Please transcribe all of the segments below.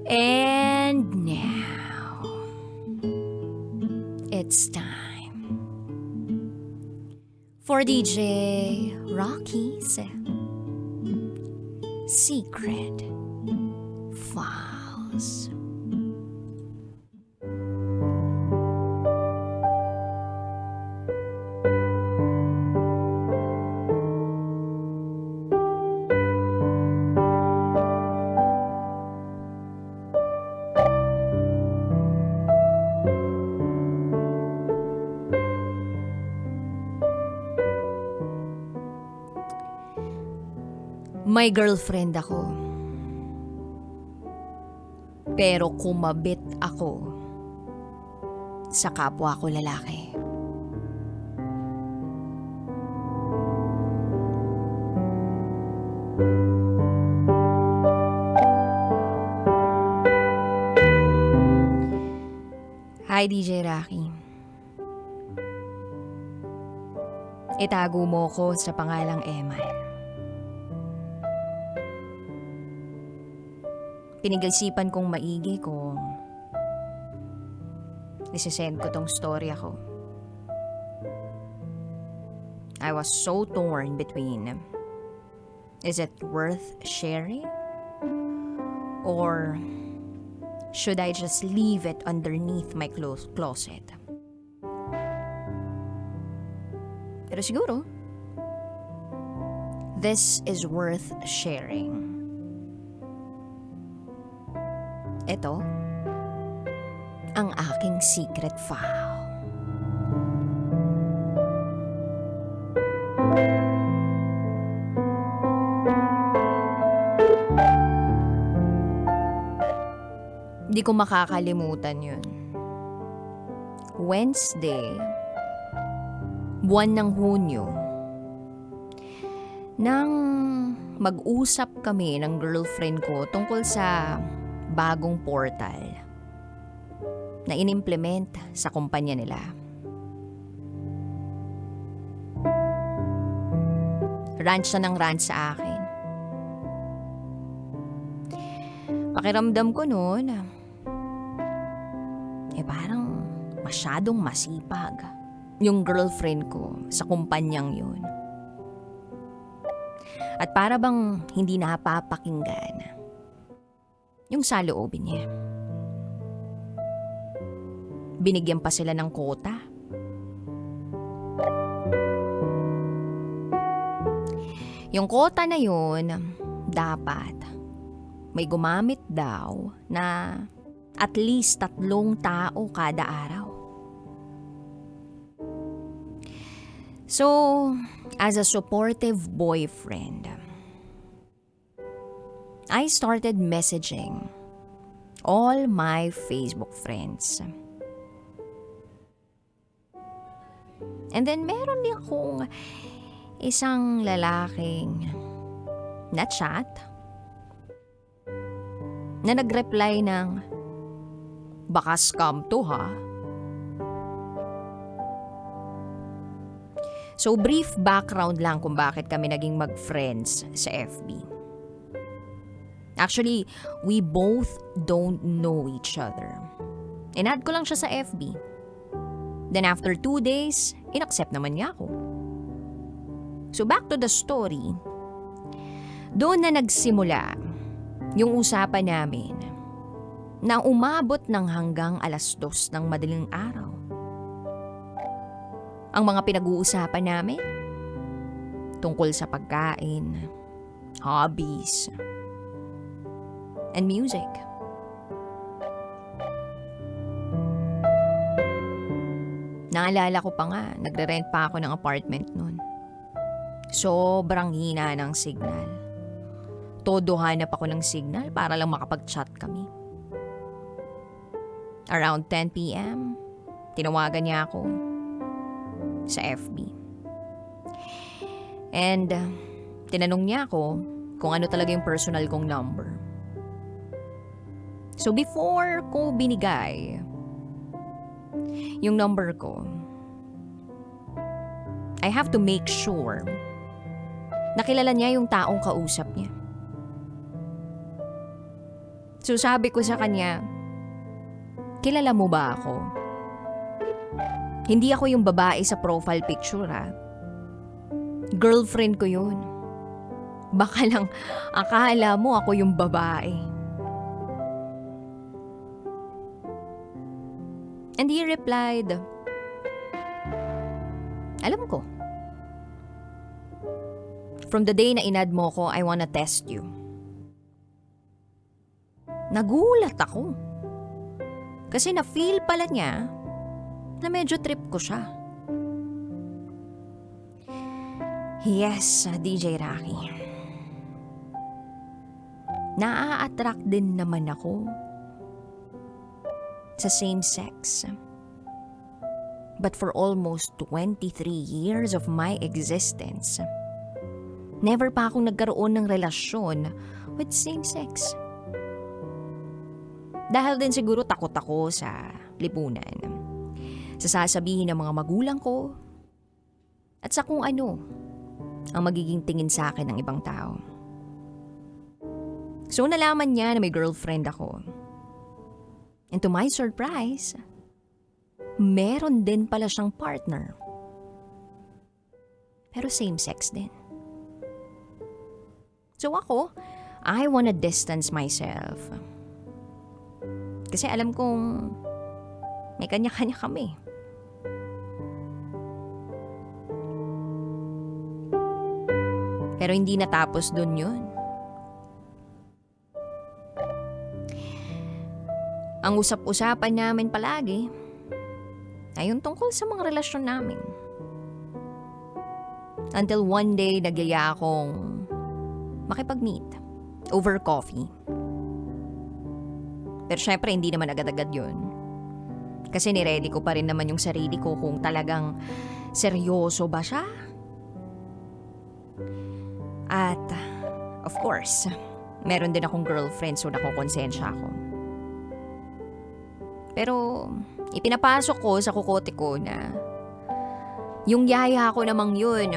And now, it's time for DJ Rocky's Secret Files. May girlfriend ako. Pero kumabit ako sa kapwa ko lalaki. Hi, DJ Rocky. Itago mo ko sa pangalang Eman. Pinag-isipan kong maigi kung isisend ko tong story ako. I was so torn between, is it worth sharing? Or should I just leave it underneath my closet? Pero siguro, this is worth sharing. Ito, ang aking secret file. Di ko makakalimutan yun. Wednesday, buwan ng Hunyo, nang mag-usap kami ng girlfriend ko tungkol sa bagong portal na inimplement sa kumpanya nila. Rant siya ng rant sa akin. Pakiramdam ko noon, parang masyadong masipag yung girlfriend ko sa kumpanyang yun. At para bang hindi napapakinggan yung saloobin niya. Binigyan pa sila ng quota. Yung quota na yun, dapat may gumamit daw na at least 3 tao kada araw. So, as a supportive boyfriend, I started messaging all my Facebook friends. And then meron din akong isang lalaking na chat na nag-reply ng, baka scam to ha. So brief background lang kung bakit kami naging mag-friends sa FB. Actually, we both don't know each other. In-add ko lang siya sa FB. Then after 2 days, in-accept naman niya ako. So back to the story. Doon na nagsimula yung usapan namin na umabot ng hanggang 2:00 ng madaling araw. Ang mga pinag-uusapan namin tungkol sa pagkain, hobbies, and music. Naalala ko pa nga, nagre-rent pa ako ng apartment noon. Sobrang hina ng signal. Todo hanap ako ng signal para lang makapag-chat kami. Around 10 p.m., tinawagan niya ako sa FB. And tinanong niya ako kung ano talaga yung personal kong number. So before ko binigay yung number ko, I have to make sure na kilala niya yung taong kausap niya. So sabi ko sa kanya, kilala mo ba ako? Hindi ako yung babae sa profile picture ha. Girlfriend ko yun. Baka lang akala mo ako yung babae. And he replied, alam ko. From the day na inad mo ko, I wanna test you. Nagulat ako. Kasi na-feel pala niya na medyo trip ko siya. Yes, DJ Rocky. Naa-attract din naman ako sa same sex. But for almost 23 years of my existence, never pa akong nagkaroon ng relasyon with same sex. Dahil din siguro takot ako sa lipunan. Sa sasabihin ng mga magulang ko at sa kung ano ang magiging tingin sa akin ng ibang tao. So nalaman niya na may girlfriend ako. And to my surprise, meron din pala siyang partner. Pero same sex din. So ako, I wanna distance myself. Kasi alam kong may kanya-kanya kami. Pero hindi natapos dun yun. Ang usap-usapan namin palagi ay yung tungkol sa mga relasyon namin. Until one day, nagyaya akong makipag-meet over coffee. Pero syempre, hindi naman agad-agad yun. Kasi niready ko pa rin naman yung sarili ko kung talagang seryoso ba siya. At, of course, meron din akong girlfriend so nakukonsensya ako. Pero, ipinapasok ko sa kukote ko na yung yaya ko namang yun,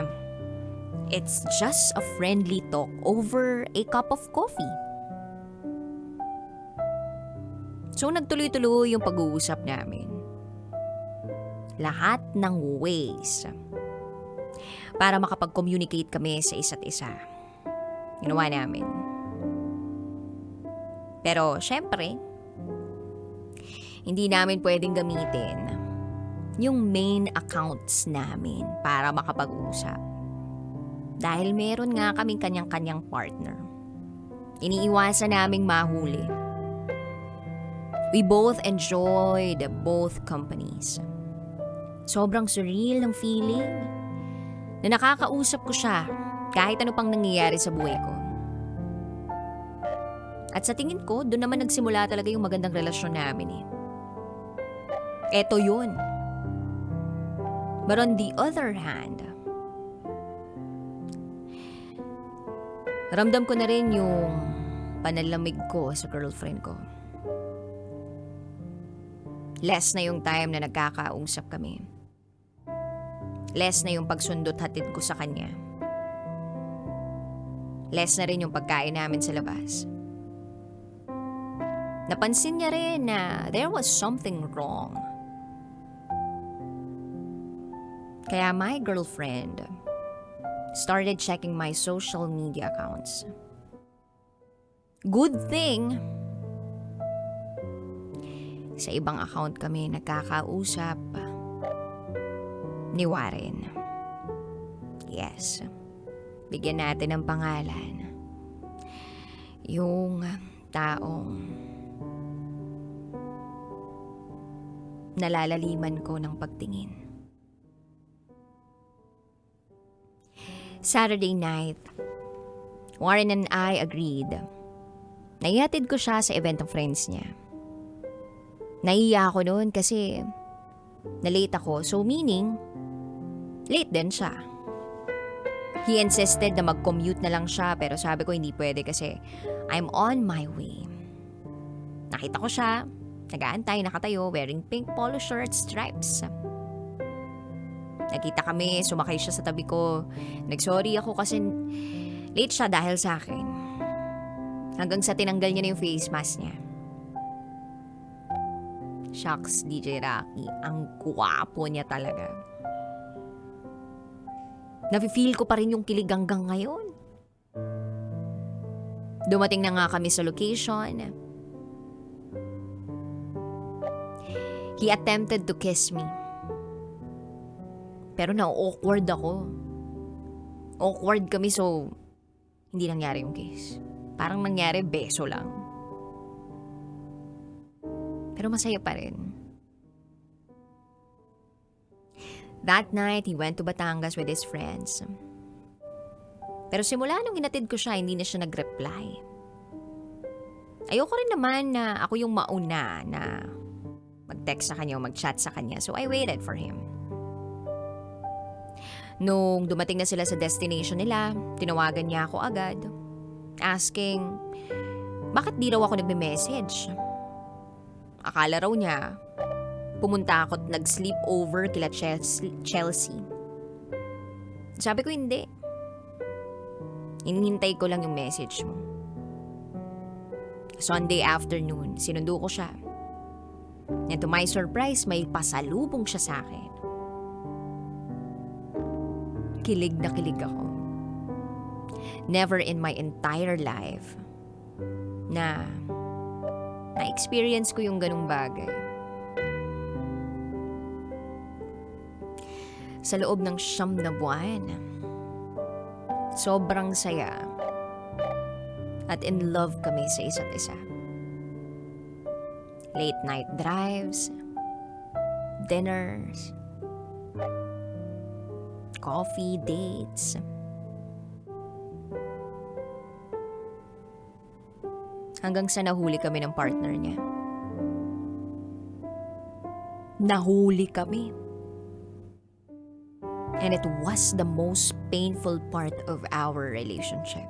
it's just a friendly talk over a cup of coffee. So nagtuloy-tuloy yung pag-uusap namin. Lahat ng ways para makapag-communicate kami sa isa't isa. Ginawa namin. Pero syempre, hindi namin pwedeng gamitin yung main accounts namin para makapag-usap. Dahil meron nga kaming kanyang-kanyang partner. Iniiwasan naming mahuli. We both enjoyed both companies. Sobrang surreal ng feeling na nakakausap ko siya kahit ano pang nangyayari sa buhay ko. At sa tingin ko, doon naman nagsimula talaga yung magandang relasyon namin eh. Eto yun. But on the other hand, ramdam ko na rin yung panalamig ko sa girlfriend ko. Less na yung time na nagkakausap kami. Less na yung pagsundot hatid ko sa kanya. Less na rin yung pagkain namin sa labas. Napansin niya rin na there was something wrong. Kaya my girlfriend started checking my social media accounts. Good thing, sa ibang account kami nagkakausap ni Warren. Yes, bigyan natin ng pangalan. Yung taong nalalaliman ko ng pagtingin. Saturday night, Warren and I agreed na ihatid ko siya sa event ng friends niya. Naiya ako noon kasi na-late ako, so meaning, late din siya. He insisted na mag-commute na lang siya pero sabi ko hindi pwede kasi I'm on my way. Nakita ko siya, nag-aantay, nakatayo, wearing pink polo shirt stripes. Nakita kami, sumakay siya sa tabi ko. Nagsorry ako kasi late siya dahil sa akin. Hanggang sa tinanggal niya na yung face mask niya. Shucks, DJ Rocky. Ang gwapo niya talaga. Nafe-feel ko pa rin yung kilig hanggang ngayon. Dumating na nga kami sa location. He attempted to kiss me. Pero na-awkward ako. Awkward kami so hindi nangyari yung kiss. Parang nangyari beso lang. Pero masaya pa rin. That night, he went to Batangas with his friends. Pero simula nung hinatid ko siya, hindi na siya nag-reply. Ayoko rin naman na ako yung mauna na mag-text sa kanya o mag-chat sa kanya. So I waited for him. Nung dumating na sila sa destination nila, tinawagan niya ako agad. Asking, bakit di raw ako nagme-message? Akala raw niya, pumunta ako at nag-sleep over kila Chelsea. Sabi ko hindi. Inihintay ko lang yung message mo. Sunday afternoon, sinundo ko siya. And to my surprise, may pasalubong siya sa akin. Kilig na kilig ako. Never in my entire life na-experience ko yung ganung bagay. Sa loob ng 9 na buwan, sobrang saya at in love kami sa isa't isa. Late night drives, dinners, coffee dates. Hanggang sa nahuli kami ng partner niya. Nahuli kami. And it was the most painful part of our relationship.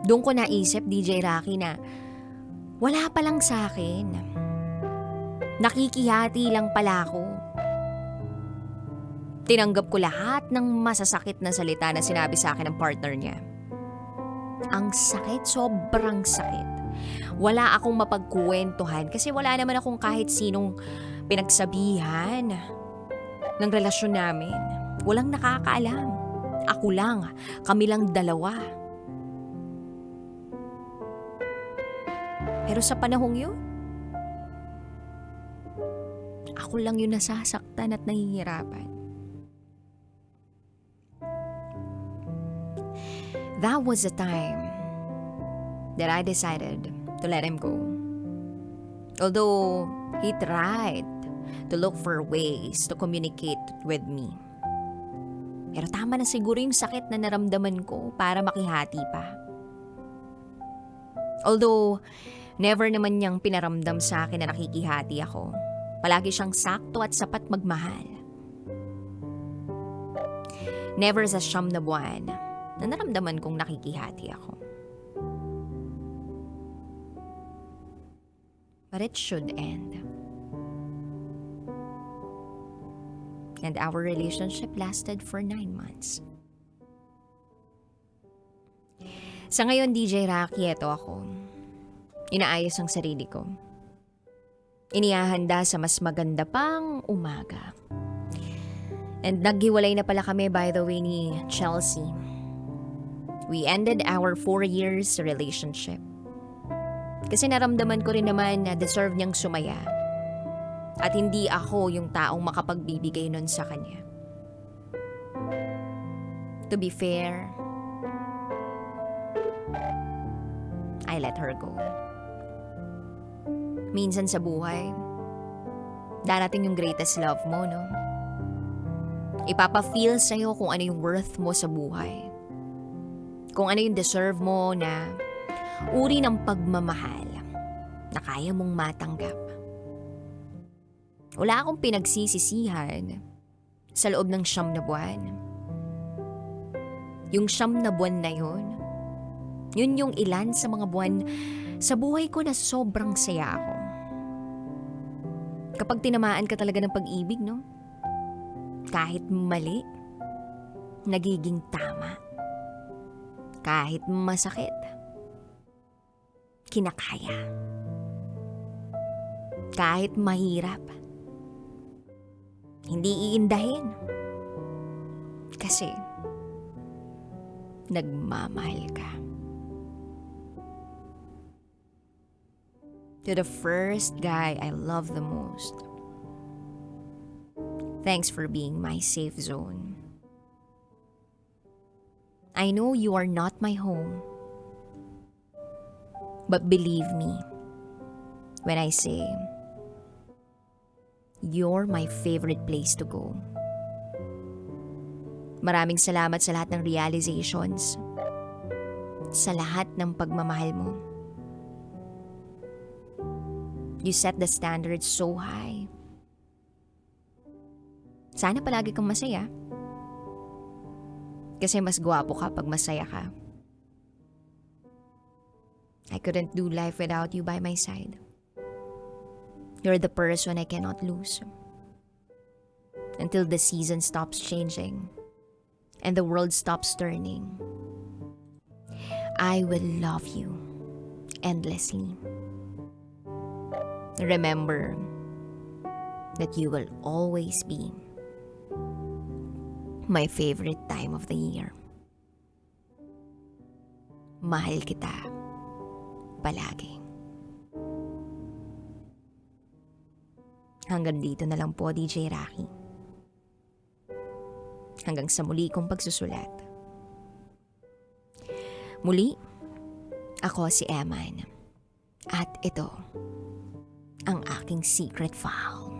Doon ko naisip, DJ Rocky, na wala pa lang sa akin. Nakikihati lang pala ako. Tinanggap ko lahat ng masasakit na salita na sinabi sa akin ng partner niya. Ang sakit, sobrang sakit. Wala akong mapagkuwentuhan kasi wala naman akong kahit sinong pinagsabihan ng relasyon namin. Walang nakakaalam. Ako lang, kami lang dalawa. Pero sa panahong yun, ako lang yung nasasaktan at nahihirapan. That was the time that I decided to let him go. Although he tried to look for ways to communicate with me. Pero tama na siguro yung sakit na naramdaman ko para makihati pa. Although never naman niyang pinaramdam sa akin na nakikihati ako. Palagi siyang sakto at sapat magmahal. Never sa 9 na buwan na naramdaman kong nakikihati ako. But it should end. And our relationship lasted for 9 months. Sa ngayon, DJ Rocky, eto ako. Inaayos ang sarili ko. Inihahanda sa mas maganda pang umaga. And naghiwalay na pala kami, by the way, ni Chelsea. We ended our 4 years relationship. Kasi naramdaman ko rin naman na deserve niyang sumaya. At hindi ako yung taong makapagbibigay nun sa kanya. To be fair, I let her go. Minsan sa buhay, darating yung greatest love mo, no? Ipapa-feel sa'yo kung ano yung worth mo sa buhay. Kung ano yung deserve mo na uri ng pagmamahal na kaya mong matanggap. Wala akong pinagsisisihan sa loob ng 9 na buwan. Yung 9 na buwan na yun yung ilan sa mga buwan sa buhay ko na sobrang saya ako. Kapag tinamaan ka talaga ng pag-ibig, no? Kahit mali, nagiging tama. Kahit masakit, kinakaya. Kahit mahirap, hindi iindahin. Kasi, nagmamahal ka. To the first guy I love the most, thanks for being my safe zone. I know you are not my home, but believe me when I say, you're my favorite place to go. Maraming salamat sa lahat ng realizations, sa lahat ng pagmamahal mo. You set the standard so high. Sana palagi kang masaya. Kasi mas gwapo ka pag masaya ka. I couldn't do life without you by my side. You're the person I cannot lose. Until the season stops changing and the world stops turning, I will love you endlessly. Remember that you will always be my favorite time of the year. Mahal kita palagi. Hanggang dito na lang po, DJ Rocky. Hanggang sa muli kong pagsusulat. Muli, ako si Eman. At ito, ang aking secret file.